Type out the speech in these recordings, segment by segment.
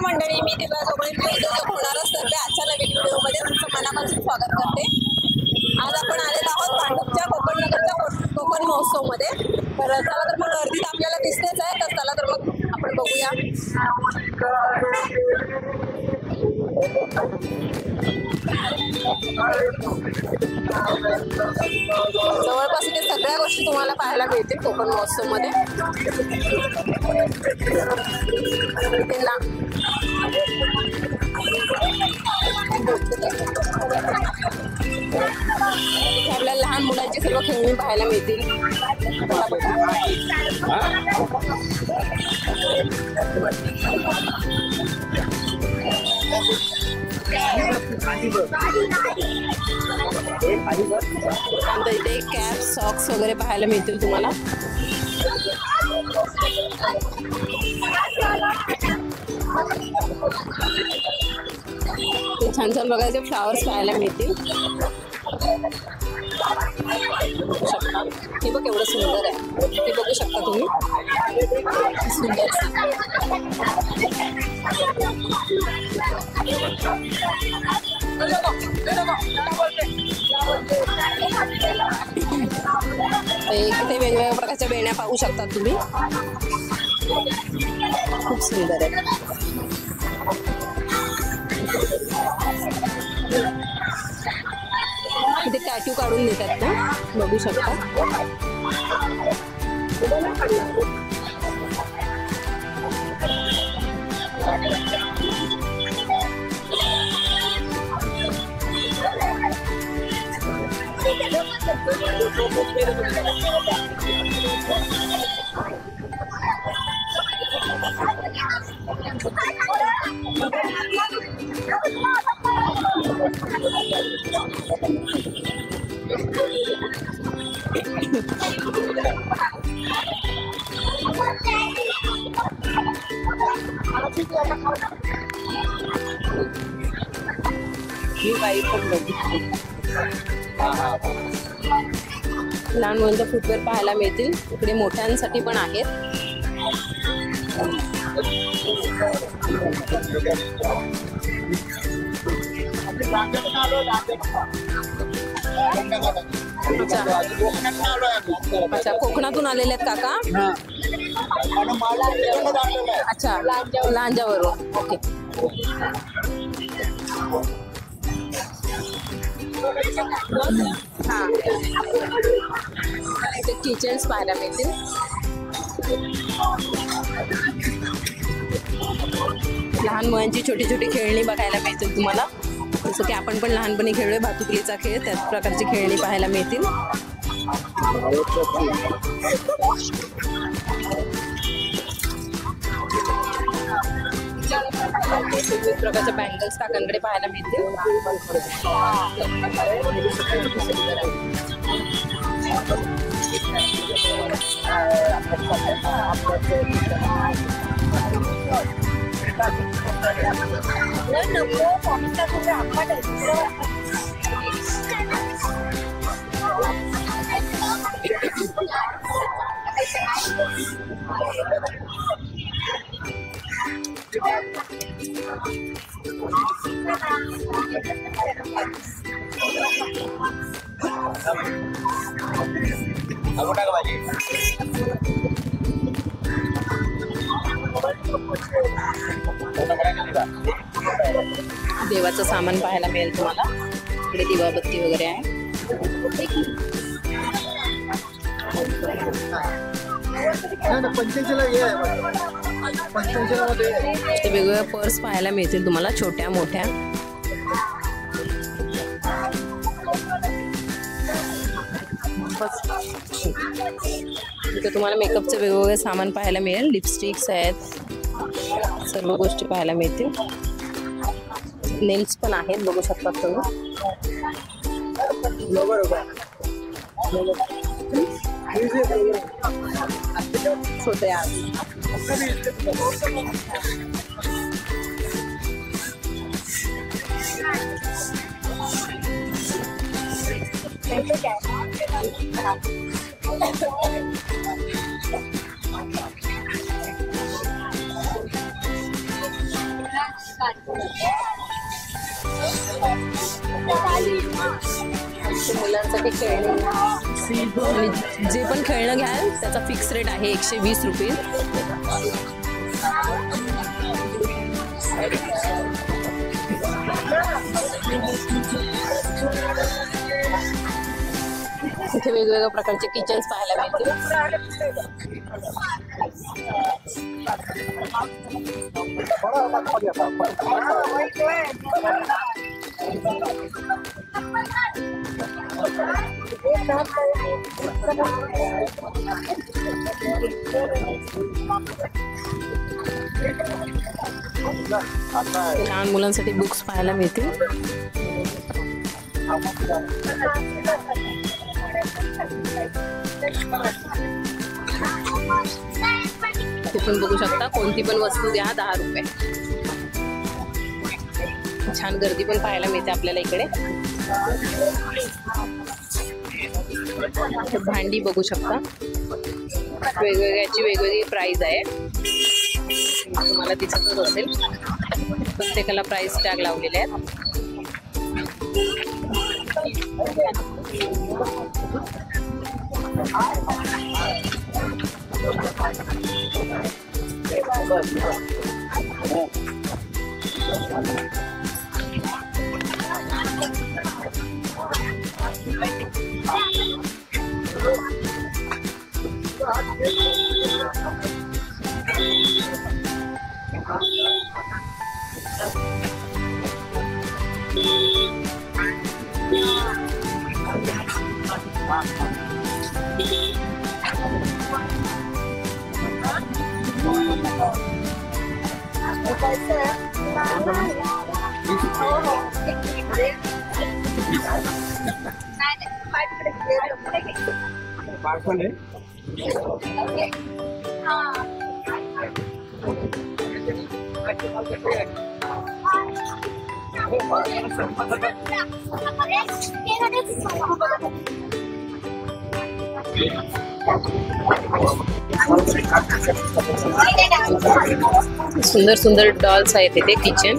मंडळी, मी दिव्या होणारच तर आजच्या नवीन व्हिडिओमध्ये तुमचं मनापासून स्वागत करते। आज आपण आलेलो आहोत भांडूपच्या कोकणनगरच्या कोकण महोत्सवमध्ये। तर चला तर मग गर्दी आपल्याला दिसतेच आहे, तर चला तर मग आपण बघूया। जवळपास इथे सगळ्या गोष्टी तुम्हाला पाहायला मिळतील कोकण महोत्सवमध्ये। आपल्याला लहान मुलांची सर्व खेळणी पाहायला मिळतील। इथे कॅप सॉक्स वगैरे पाहायला मिळतील तुम्हाला। छान छान बघायचे फ्लावर्स पाहायला मिळतील। हे बघ एवढं सुंदर आहे, हे बघू शकता तुम्ही। सुंदर इथे वेगवेगळ्या प्रकारच्या वेण्या पाहू शकता तुम्ही, खूप सुंदर आहे। इथे टॅटू काढून देतात ना, बघू शकता। लहान मुलांचे फुटवेअर पाहायला मिळतील, इकडे मोठ्यांसाठी पण आहेत। अच्छा, कोकणातून आलेले आहेत काका? अच्छा, लांजावरून। ओके। हाँ, इथे किचन्स पाहायला मिळतील। लहान मुलांची छोटी छोटी खेळणी बघायला मिळतील तुम्हाला, जसं की आपण पण लहानपणी खेळलोय भातुकलीचा खेळ, त्याच प्रकारची खेळणी पाहायला मिळतील। विविध प्रकारच्या बँगल्स काकांकडे पाहायला मिळतील। देवाचं सामान पाहायला मिळेल तुम्हाला, इकडे दिवाबत्ती वगैरे आहे। वेगवेगळ्या पर्स पाहायला मिळतील तुम्हाला, छोट्या मोठ्या। इथे तुम्हाला मेकअपचे वेगवेगळे सामान पाहायला मिळेल, लिपस्टिक्स आहेत, सर्व गोष्टी पाहायला मिळतील। नेल्स पण आहेत, बघू शकता तुम्ही। छोटे मुलांसाठी खेळणी आणि जे पण खेळणं घ्याल त्याचा फिक्स रेट आहे 120 रुपये. इथे वेगवेगळ्या प्रकारचे किचन्स पाहायला मिळतील. लहान मुलांसाठी बुक्स पाहायला मिळतील. तिथून बघू शकता कोणती पण वस्तू द्या 10 रुपये. छान गर्दी पण पाहायला मिळते आपल्याला इकडे. भांडी बघू शकता, वेगवेगळ्याची वेगवेगळी प्राइस आहे. तुम्हाला दिसतच असेल प्रत्येकाला प्राइस टॅग लावलेले आहेत. सुंदर सुंदर डॉल्स आहेत इथे किचन.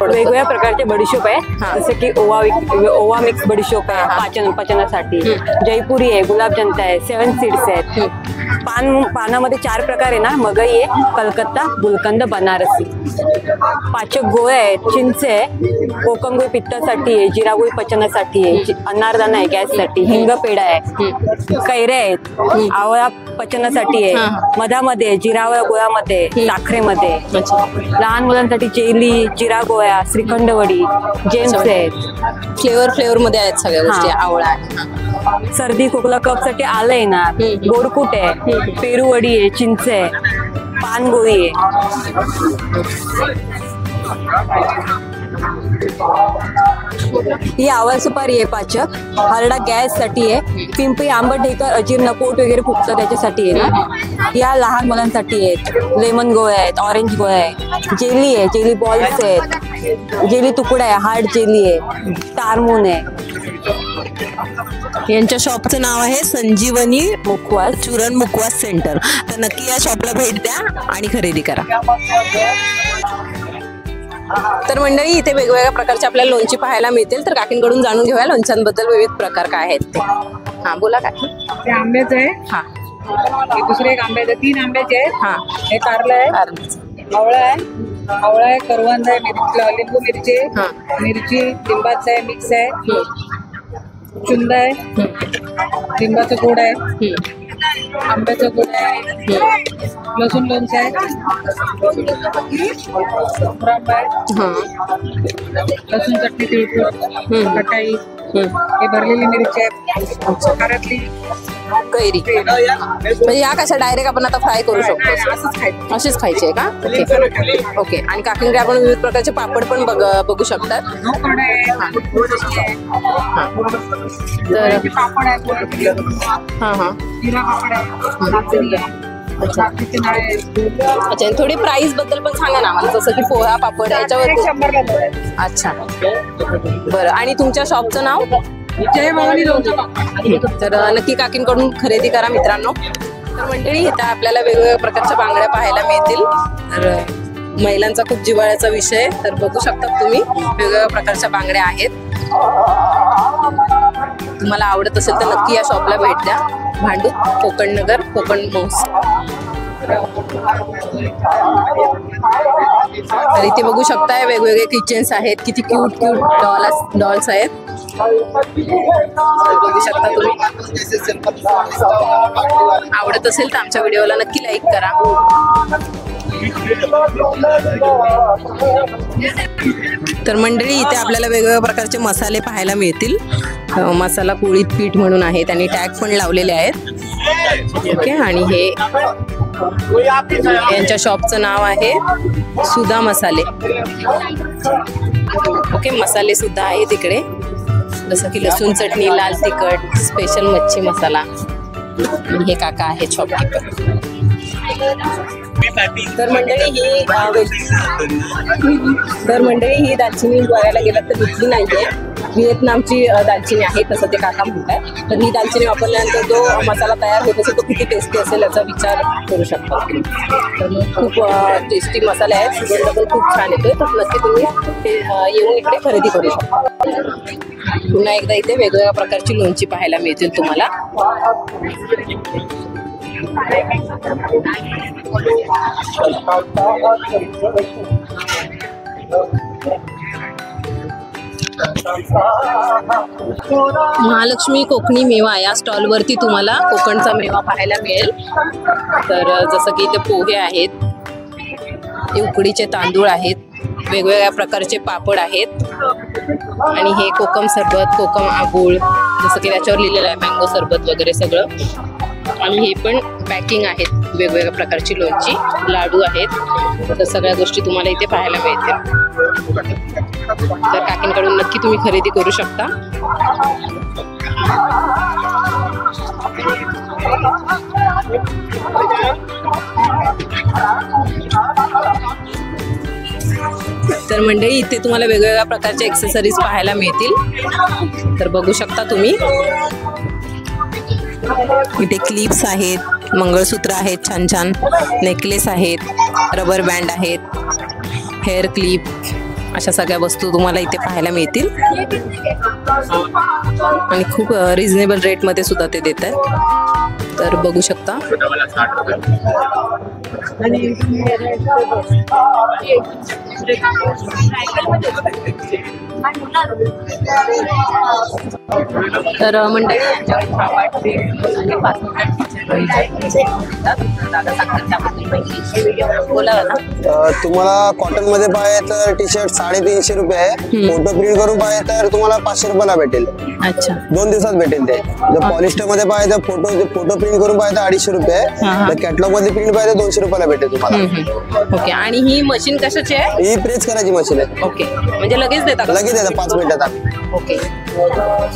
वेगवेगळ्या प्रकारचे बडीशोप आहे, जसं की ओवा मिक्स बडीशोप आहे पचनासाठी, जयपुरी आहे, गुलाब जनता आहे, 7 सीड्स आहेत. पानामध्ये 4 प्रकार आहे ना, मगई आहे, कलकत्ता, गुलकंद, बनारसी. पाचक गोळे आहेत, चिंच आहे, कोकम गुळ पित्तासाठी आहे, जिरा गुळ पचनासाठी आहे, अनारदाना आहे गॅससाठी, हिंग पेढा आहे, कैऱ्या आहेत, आवळा पचनासाठी आहे, मधामध्ये जिरावळा गुळामध्ये, साखरेमध्ये. लहान मुलांसाठी जेली, जिरा गोळ्या, श्रीखंड वडी, जेम्स आहेत. फ्लेवर मध्ये आहेत सगळ्या गोष्टी. आवळा आहे. सर्दी खोकला कफ साठी आलं आहे ना, गोडकूट आहे, पेरू वडी आहे, चिंच आहे, पानगोळी आहे. ही आवळा सुपारी आहे पाचक, हरडा गॅस साठी आहे, पिंपळी आंबट ढेकर अजीर्ण पोट वगैरे फुगतं त्याच्यासाठी आहे ना. या लहान मुलांसाठी आहेत, लेमन गोळ्या आहेत, ऑरेंज गोळ्या आहेत, जेली आहे, जेली बॉल्स आहेत, जेली तुकडा आहे, हार्ड जेली आहे, टारमून आहे. यांच्या शॉपचं नाव आहे संजीवनी मुखवास चूरण मुखवास सेंटर. तर नक्की या शॉपला भेट द्या आणि खरेदी करा. तर मंडळी, इथे वेगवेगळ्या प्रकारचे आपल्याला लोणची पाहायला मिळतील. तर काकींकडून जाणून घेऊया लोणच्यांबद्दल, विविध प्रकार काय आहेत ते. हा बोला काकी. ते आंब्याचं आहे. हा, हे दुसरे एक आंब्याचं, 3 आंब्याचे आहेत. हा, हे कारलं आहे, आवळा आहे, आवळा आहे, करवंद आहे, लिंबू मिरची, मिरची, लिंबाचं आहे, मिक्स आहे, चुंद आहे, लिंबाचं गोड आहे, आंब्याचं गोड आहे, लसूण लोणचं आहे, मुरंबा आहे, हा लसूण चटणी, तिळगुळ, कटाई, हे भरलेली मिरची आहे, खारातली कैरी. म्हणजे या कशा डायरेक्ट आपण आता फ्राय करू शकतो? असंच खायचं. अशीच खायची आहे का? Okay okay. आणि काकींकडे आपण विविध प्रकारचे पापड पण बघू शकतात. लोखंड आहे, तर पापड आहे, हा हा जिरा पापड आहे, नाचणी आहे, नाचणीचे नारळ आहे. अच्छा. आणि थोडी प्राइस बद्दल पण सांगा ना आम्हाला, जसं की पोहा पापड याच्यावर. 100 ला दोन आहे. अच्छा बरं. आणि तुमच्या शॉपचं नाव? जय भवानी लोणचं पापड. तर नक्की काकींकडून खरेदी करा मित्रांनो. तर मंडळी इथं आपल्याला वेगवेगळ्या प्रकारच्या बांगड्या पाहायला मिळतील. तर महिलांचा खूप जिव्हाळ्याचा विषय. तर बघू शकता तुम्ही वेगवेगळ्या प्रकारच्या बांगड्या आहेत. तुम्हाला आवडत असेल तर नक्की या शॉपला भेट द्या. भांडूप, कोकण नगर, कोकण महोत्सव. तर इथे बघू शकताय वेगवेगळे किचन्स आहेत. किती क्यूट क्यूट डॉल्स आहेत. बघू शकता तुम्ही. आवडत असेल तर आमच्या व्हिडिओला नक्की लाईक करा. तर मंडळी इथे आपल्याला वेगवेगळ्या प्रकारचे मसाले पाहायला मिळतील. मसाला पोळीत पीठ म्हणून आहे, त्यांनी टॅग पण लावलेले आहेत. ओके. आणि हे यांच्या शॉपचं नाव आहे सुधा मसाले. ओके. मसाले सुद्धा आहेत इकडे, जसं की लसूण चटणी, लाल तिखट, स्पेशल मच्छी मसाला. आणि हे काका आहेत शॉपकीपर. तर मंडळी ही दालचिनी बघायला गेलात तर विकली नाहीये. व्हिएतनामची दालचिनी आहे तसं ते काका म्हणतात. तर ही दालचिनी वापरल्यानंतर जो मसाला तयार होत असेल तो किती टेस्टी असेल याचा विचार करू शकता. तर खूप टेस्टी मसाले आहेत. सुगंध पण खूप छान येतोय. तर नक्की तुम्ही ते येऊन इकडे खरेदी करू शकता. पुन्हा एकदा इथे वेगवेगळ्या प्रकारची लोणची पाहायला मिळतील तुम्हाला. महालक्ष्मी कोकणी मेवा या स्टॉलवरती तुम्हाला कोकणचा मेवा पाहायला मिळेल. तर जसं की इथे पोहे आहेत, उकडीचे तांदूळ आहेत, वेगवेगळ्या प्रकारचे पापड आहेत. आणि हे कोकम सरबत, कोकम आगोळ, जसं की त्याच्यावर लिहिलेलं आहे मँगो सरबत वगैरे सगळं. आणि हे पण पॅकिंग आहेत. वेगवेगळ्या प्रकारची लोणची, लाडू आहेत. तर सगळ्या गोष्टी तुम्हाला इथे पाहायला मिळतील. तर काकींकडून नक्की तुम्ही खरेदी करू शकता. तर मंडळी इथे तुम्हाला वेगवेगळ्या प्रकारचे एक्सेसरीज पाहायला मिळतील. तर बघू शकता तुम्ही. इथे क्लिप्स आहेत, मंगळसूत्र आहेत, छान छान नेकलेस आहेत, रबर बँड आहेत, हेअर क्लिप, अशा सगळ्या वस्तू तुम्हाला इथे पाहायला मिळतील. आणि खूप रिझनेबल रेटमध्ये सुद्धा ते देत आहेत. तर बघू शकता. तर मंडळी बोला ना. तुम्हाला कॉटन मध्ये पाहिजे तर टी शर्ट 350 रुपये आहे. फोटो प्रिंट करून पाहिजे तर तुम्हाला 500 रुपयाला भेटेल. अच्छा. 2 दिवसात भेटेल ते. जर पॉलिस्टर मध्ये पाहिजे तर फोटो प्रिंट करून पाहिजे तर 250 रुपये. तर कॅटलॉग मध्ये प्रिंट पाहिजे तर 200 रुपयाला भेटेल तुम्हाला. ओके. आणि ही मशीन कशाची आहे? ही प्रेस करायची मशीन आहे. ओके. म्हणजे लगेच देतात? लगेच देतात 5 मिनिटात. ओके.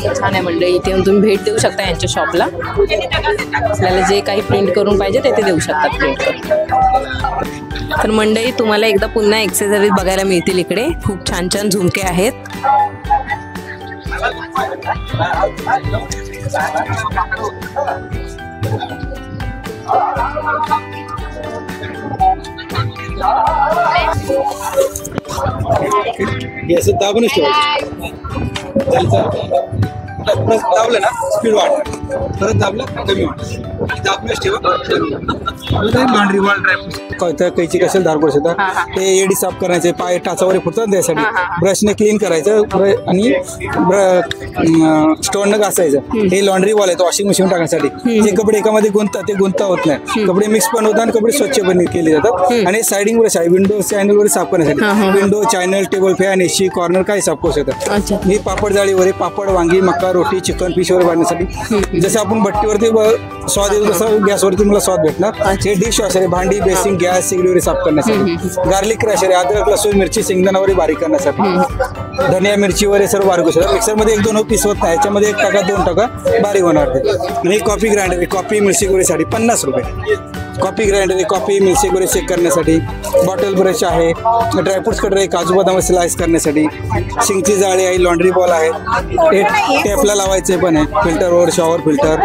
छान आहे मंडळी. इथे येऊन तुम्ही भेट देऊ शकता यांच्या शॉपला. आपल्याला जे काही प्रिंट करून पाहिजे ते देऊ शकतात प्रिंट करून. तर मंडळी तुम्हाला एकदा पुन्हा एक्सेसरीज बघायला मिळतील इकडे. खूप छान छान झुमके आहेत. असं दाबूनच ठेवायचं. दाबलं ना स्पीड वाढणार, परत दाबलं कमी वाढणार. दाबूनच ठेवा. लॉन्ड्री वॉल ड्राय कैची कशाला धार पडू शकतात ते एडी साफ करायचे पाय टाचावर फुटतात त्यासाठी ब्रशने क्लीन करायचं आणि स्टोन न घासायचं हे लॉन्ड्री वॉल आहे वॉशिंग मशीन टाकण्यासाठी जे कपडे एकामध्ये गुंततात ते गुंता होत नाही कपडे मिक्स पण होतात आणि कपडे स्वच्छ पण केले जातात आणि साइडिंग ब्रश आहे विंडो चॅनल वगैरे साफ करण्यासाठी window channel table fan AC corner काही साफ करू शकतात ही पापड जाळी वगैरे पापड वांगी मका रोटी चिकन फिश वगैरे बांधण्यासाठी जसं आपण भट्टीवरती स्वाद येतो तसं गॅसवरती मला स्वाद भेटणार हे डिश वॉशर आहे भांडी बेसिंग गॅस सिगडी वगैरे साफ करण्यासाठी गार्लिक क्रशर आहे अद्रक लसूण मिरची शेंगदाणा वगैरे बारीक करण्यासाठी धनिया मिरची वगैरे सर्व बारीक होऊ शकतात मिक्सरमध्ये 1-2 पीस होत नाही याच्यामध्ये 1 टाका 2 टाका बारीक होणार आणि कॉफी ग्राइंडर आहे कॉफी मिरची वगैरेसाठी 50 रुपये कॉफी ग्राइंडर आहे कॉफी मिल्कशेक वगैरे शेक करण्यासाठी बॉटल ब्रश आहे ड्रायफ्रुट्स कटर आहे काजू बदाम स्लाइस करण्यासाठी शिंगची जाळी आहे लॉन्ड्री बॉल आहे हे टॅपला लावायचे पण आहे फिल्टर वर शॉवर फिल्टर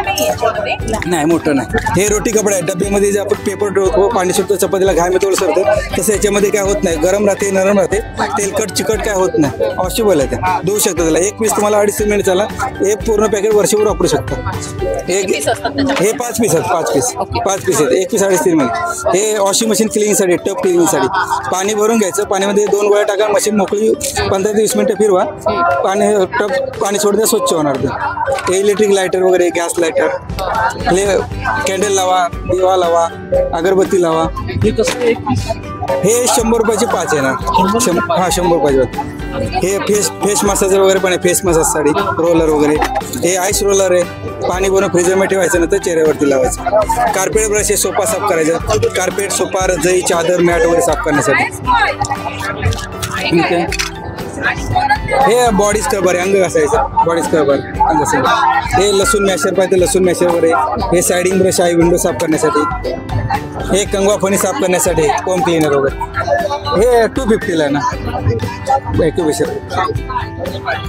नाही मोठं नाही हे रोटी कपडा आहे डब्यामध्ये जे आपण पेपर ठेवतो पाणी सुटतं चपातीला घाय में थोडं सरतं तसं याच्यामध्ये काय होत नाही गरम राहते नरम राहते तेलकट चिकट काय होत नाही वॉशेबल आहे ते धुवू शकता त्याला 1 पीस तुम्हाला 250 मिनिटाला हे पूर्ण पॅकेट वर्षभर वापरू शकता हे 5 पीस आहेत 5 पीस आहेत 1 पीस 3.5 मध्ये हे वॉशिंग मशीन क्लिनिंगसाठी टप क्लिनिंगसाठी पाणी भरून घ्यायचं पाण्यामध्ये 2 वेळा टाका मशीन मोकळी 15 ते 20 मिनिटं फिरवा पाणी सोडता स्वच्छ होणार ते इलेक्ट्रिक लायटर वगैरे गॅस लायटर कॅन्डल लावा दिवा लावा अगरबत्ती लावा हे 100 रुपयाचे 5 आहे ना 100 रुपयाचे हे फेस मसाजर वगैरे पण आहे फेस मसाजसाठी रोलर वगैरे हे आईस रोलर आहे पाणी भरून फ्रीजरमध्ये ठेवायचं नंतर चेहऱ्यावरती लावायचं कार्पेट ब्रश आहे सोफा साफ करायचा कार्पेट सोफा रजाई चादर मॅट वगैरे साफ करण्यासाठी ठीक आहे हे बॉडी स्क्रबर आहे अंग घासायचं बॉडी स्क्रबर अंग घासायचं हे लसूण मॅशर पाहिजे लसूण मॅशर वगैरे हे साइडिंग ब्रश आहे विंडो साफ करण्यासाठी हे कंगवा फणी साफ करण्यासाठी होम क्लीनर वगैरे हे 250 आहे ना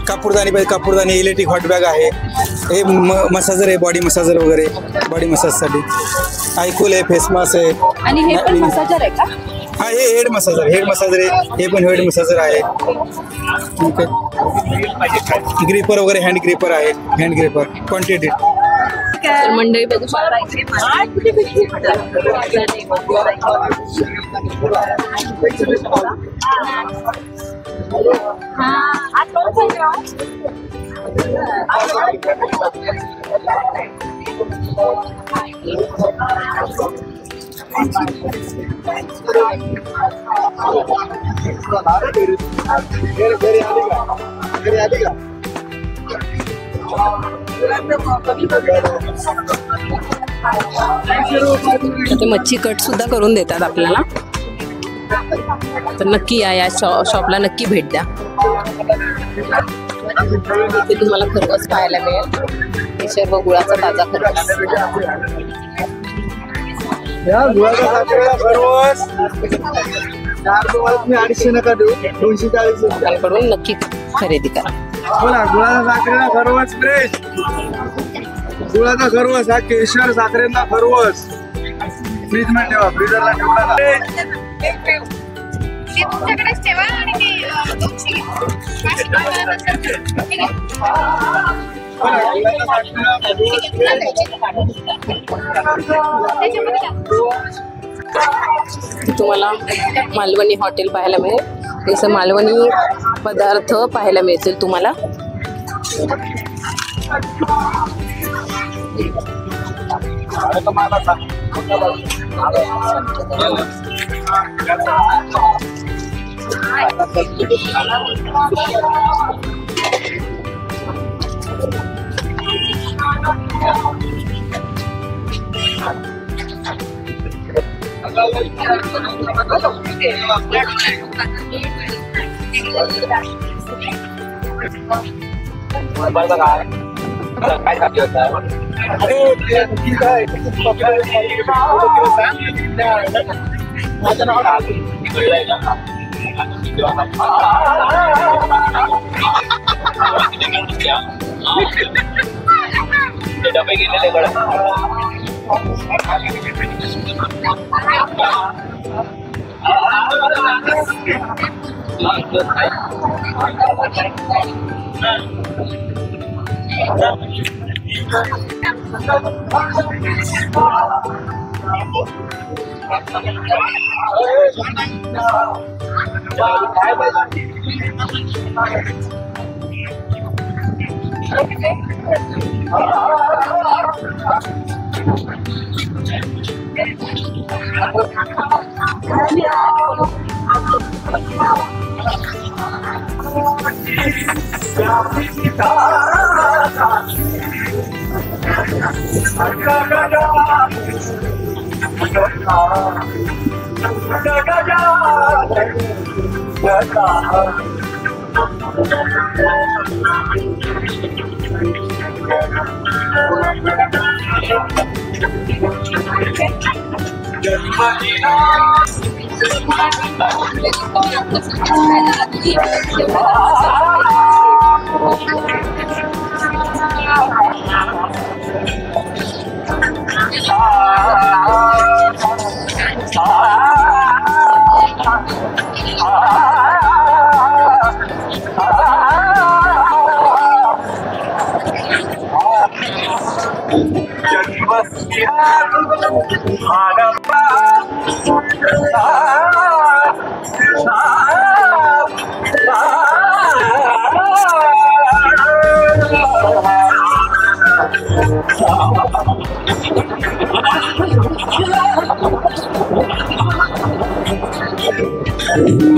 कापूरदानी पाहिजे कापूरदानी इलेक्ट्रिक हॉट बॅग आहे हे मसाजर आहे बॉडी मसाजर वगैरे बॉडी मसाजसाठी आयकूल आहे फेस मास्क आहे आणि हे पण मसाजर आहे का हा हे हेड मसाजर आहे हे पण हेड मसाजर आहे ठीक आहे ग्रिपर वगैरे हँड ग्रिपर आहे हँड ग्रिपर क्वांटिटी तर मंडळी बघू शकता ते मच्छी कट सुद्धा करून देतात आपल्याला तर नक्की या शॉपला नक्की भेट द्या इथे तुम्हाला खरवस पाहायला मिळेल हे सर्व गुळाचा ताजा खरवस कडून नक्की खरेदी करा खरवस फ्रेश गुळाचा खरवस हा केशर साखरेचा खरवस फ्रीज मध्ये ठेवा फ्रीजरला ठेवला तुमच्याकडेच ठेवा आणि तुम्हाला मालवणी हॉटेल पाहायला मिळेल तसं मालवणी पदार्थ पाहायला मिळतील तुम्हाला डबे गेलेले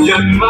जन्म